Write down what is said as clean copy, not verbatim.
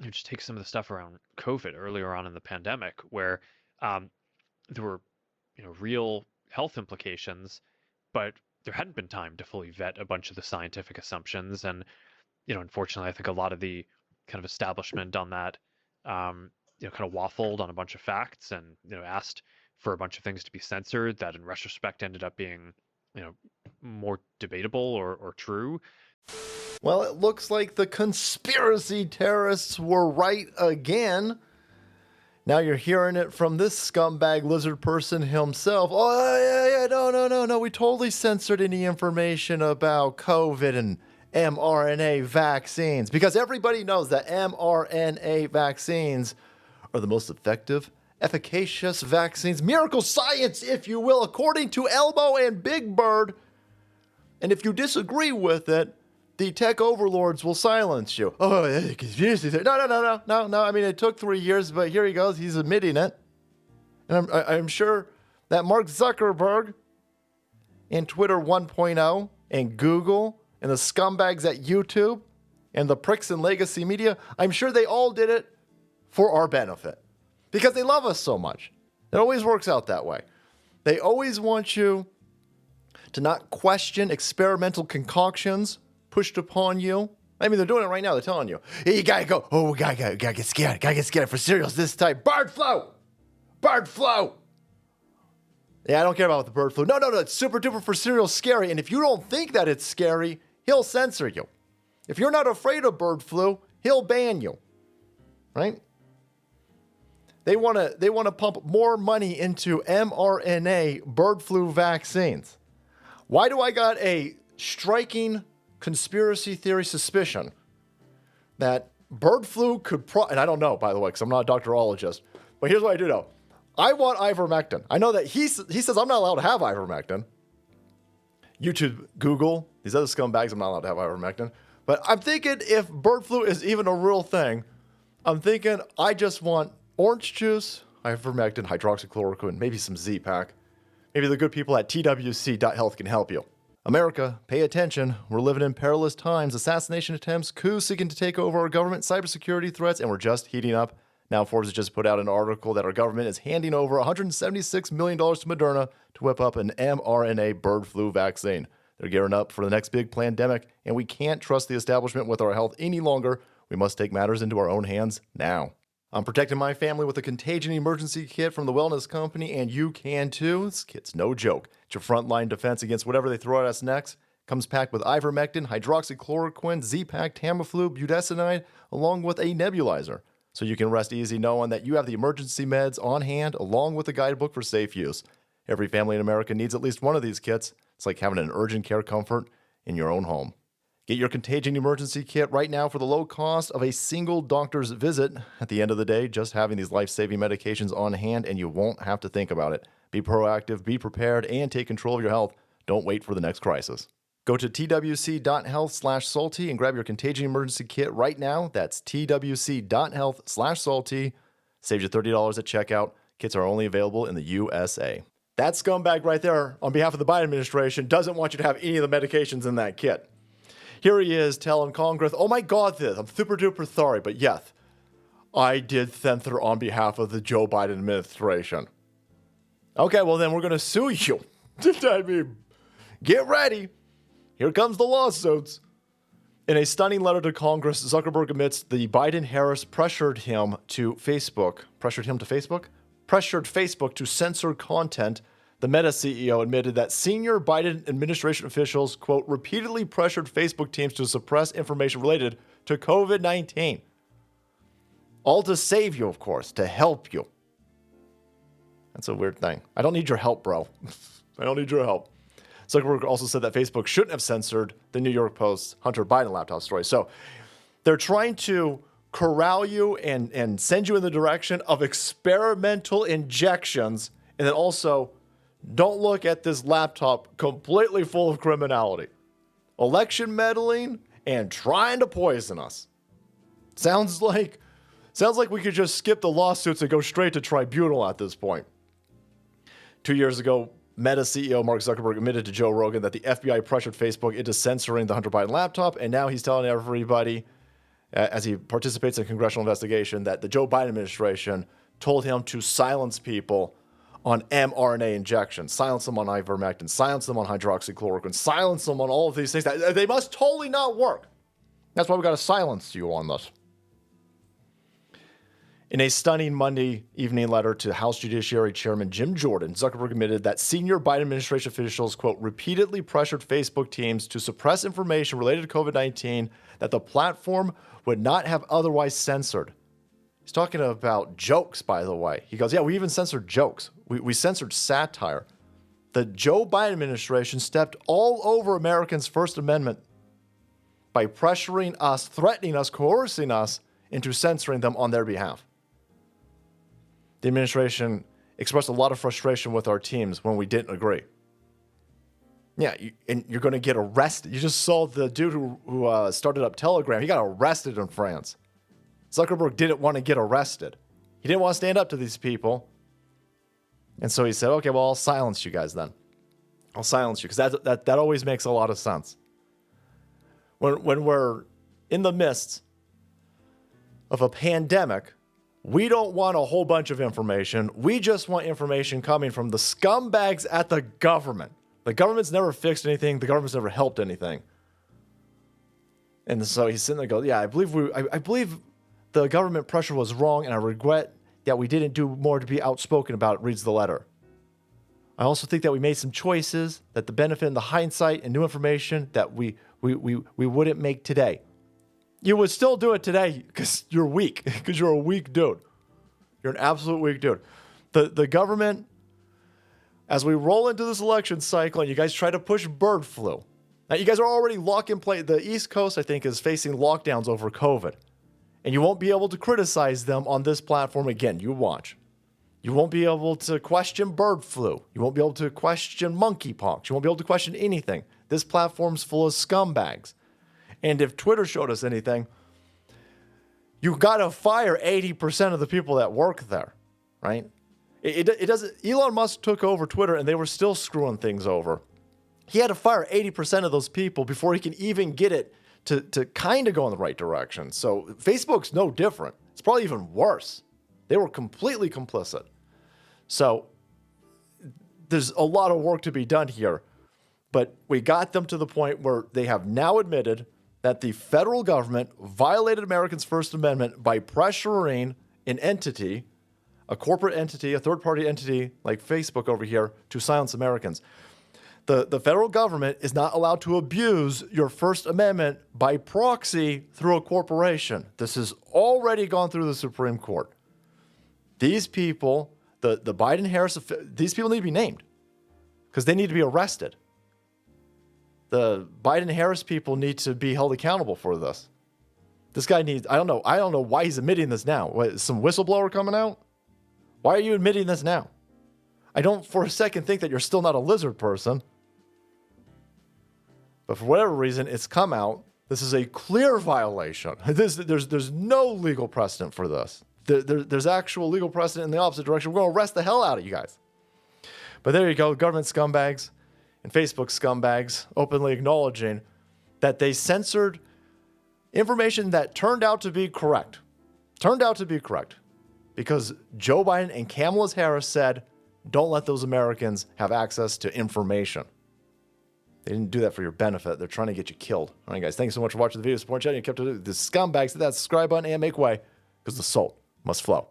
just take some of the stuff around COVID earlier on in the pandemic, where um, there were, real health implications, but there hadn't been time to fully vet a bunch of the scientific assumptions. And, unfortunately, I think a lot of the kind of establishment on that, kind of waffled on a bunch of facts and, asked for a bunch of things to be censored that in retrospect ended up being, you know, more debatable or true. Well, it looks like the conspiracy terrorists were right again. Now you're hearing it from this scumbag lizard person himself. Oh, yeah, no. We totally censored any information about COVID and mRNA vaccines because everybody knows that mRNA vaccines are the most effective, efficacious vaccines. Miracle science, if you will, according to Elmo and Big Bird. And if you disagree with it, the tech overlords will silence you. Oh, conspiracy theory. No. I mean, it took 3 years, but here he goes. He's admitting it. And I'm sure that Mark Zuckerberg and Twitter 1.0 and Google and the scumbags at YouTube and the pricks in legacy media, I'm sure they all did it for our benefit because they love us so much. It always works out that way. They always want you to not question experimental concoctions pushed upon you. I mean, they're doing it right now. They're telling you, hey, you gotta go. Oh, we gotta get scared. Gotta get scared for cereals this type. Bird flu. Yeah, I don't care about the bird flu. No. It's super duper for cereals scary. And if you don't think that it's scary, he'll censor you. If you're not afraid of bird flu, he'll ban you. Right? They want to pump more money into mRNA bird flu vaccines. Why do I got a striking conspiracy theory suspicion that bird flu could and I don't know, by the way, because I'm not a doctorologist, but here's what I do know. I want ivermectin. I know that he says I'm not allowed to have ivermectin. YouTube, Google, these other scumbags, I'm not allowed to have ivermectin. But I'm thinking if bird flu is even a real thing, I'm thinking I just want orange juice, ivermectin, hydroxychloroquine, maybe some Z-Pack. Maybe the good people at twc.health can help you. America, pay attention. We're living in perilous times. Assassination attempts, coups seeking to take over our government, cybersecurity threats, and we're just heating up. Now Forbes has just put out an article that our government is handing over $176 million to Moderna to whip up an mRNA bird flu vaccine. They're gearing up for the next big pandemic, and we can't trust the establishment with our health any longer. We must take matters into our own hands now. I'm protecting my family with a Contagion emergency kit from the Wellness Company, and you can too. This kit's no joke. It's your frontline defense against whatever they throw at us next. Comes packed with ivermectin, hydroxychloroquine, Z-Pack, Tamiflu, budesonide, along with a nebulizer. So you can rest easy knowing that you have the emergency meds on hand, along with a guidebook for safe use. Every family in America needs at least one of these kits. It's like having an urgent care comfort in your own home. Get your Contagion emergency kit right now for the low cost of a single doctor's visit. At the end of the day, just having these life-saving medications on hand and you won't have to think about it. Be proactive, be prepared, and take control of your health. Don't wait for the next crisis. Go to twc.health/salty and grab your Contagion emergency kit right now. That's twc.health/salty. Saves you $30 at checkout. Kits are only available in the USA. That scumbag right there, on behalf of the Biden administration, doesn't want you to have any of the medications in that kit. Here he is telling Congress, oh my God, I'm super duper sorry, but yes, I did censor on behalf of the Joe Biden administration. Okay, well then we're going to sue you. I mean, get ready. Here comes the lawsuits. In a stunning letter to Congress, Zuckerberg admits the Biden-Harris pressured Facebook to censor content. The Meta CEO admitted that senior Biden administration officials, quote, repeatedly pressured Facebook teams to suppress information related to COVID-19. All to save you, of course, to help you. That's a weird thing. I don't need your help, bro. I don't need your help. Zuckerberg also said that Facebook shouldn't have censored the New York Post's Hunter Biden laptop story. So they're trying to corral you and send you in the direction of experimental injections, and then also don't look at this laptop completely full of criminality, election meddling, and trying to poison us. Sounds like we could just skip the lawsuits and go straight to tribunal at this point. 2 years ago, Meta CEO Mark Zuckerberg admitted to Joe Rogan that the FBI pressured Facebook into censoring the Hunter Biden laptop, and now he's telling everybody as he participates in a congressional investigation, that the Joe Biden administration told him to silence people on mRNA injections, silence them on ivermectin, silence them on hydroxychloroquine, silence them on all of these things. They must totally not work. That's why we got to silence you on this. In a stunning Monday evening letter to House Judiciary Chairman Jim Jordan, Zuckerberg admitted that senior Biden administration officials, quote, repeatedly pressured Facebook teams to suppress information related to COVID-19 that the platform would not have otherwise censored. He's talking about jokes, by the way. He goes, yeah, we even censored jokes. We censored satire. The Joe Biden administration stepped all over Americans' First Amendment by pressuring us, threatening us, coercing us into censoring them on their behalf. The administration expressed a lot of frustration with our teams when we didn't agree. Yeah, and you're going to get arrested. You just saw the dude who started up Telegram. He got arrested in France. Zuckerberg didn't want to get arrested. He didn't want to stand up to these people. And so he said, okay, well, I'll silence you guys then. I'll silence you, because that always makes a lot of sense. When we're in the midst of a pandemic, we don't want a whole bunch of information. We just want information coming from the scumbags at the government. The government's never fixed anything. The government's never helped anything. And so he's sitting there going, yeah, I believe the government pressure was wrong, and I regret that we didn't do more to be outspoken about it, reads the letter. I also think that we made some choices that the benefit and the hindsight and new information that we wouldn't make today. You would still do it today because you're weak, because you're a weak dude. You're an absolute weak dude. The government, as we roll into this election cycle and you guys try to push bird flu. Now, you guys are already lock in place. The East Coast, I think, is facing lockdowns over COVID. And you won't be able to criticize them on this platform again. You watch. You won't be able to question bird flu. You won't be able to question monkeypox. You won't be able to question anything. This platform's full of scumbags. And if Twitter showed us anything, you got to fire 80% of the people that work there, right? It doesn't. Elon Musk took over Twitter and they were still screwing things over. He had to fire 80% of those people before he can even get it to kind of go in the right direction. So Facebook's no different. It's probably even worse. They were completely complicit. So there's a lot of work to be done here. But we got them to the point where they have now admitted that the federal government violated Americans' First Amendment by pressuring an entity, a corporate entity, a third-party entity like Facebook over here, to silence Americans. The federal government is not allowed to abuse your First Amendment by proxy through a corporation. This has already gone through the Supreme Court. These people, the Biden-Harris, these people need to be named because they need to be arrested. The Biden-Harris people need to be held accountable for this. This guy needs, I don't know why he's admitting this now. What, is some whistleblower coming out? Why are you admitting this now? I don't for a second think that you're still not a lizard person. But for whatever reason, it's come out. This is a clear violation. There's no legal precedent for this. There's actual legal precedent in the opposite direction. We're going to arrest the hell out of you guys. But there you go, government scumbags and Facebook scumbags openly acknowledging that they censored information that turned out to be correct. Turned out to be correct. Because Joe Biden and Kamala Harris said, don't let those Americans have access to information. They didn't do that for your benefit. They're trying to get you killed. All right, guys, thanks so much for watching the video. Support channel. You kept to the scumbags. Hit that subscribe button and make way because the salt must flow.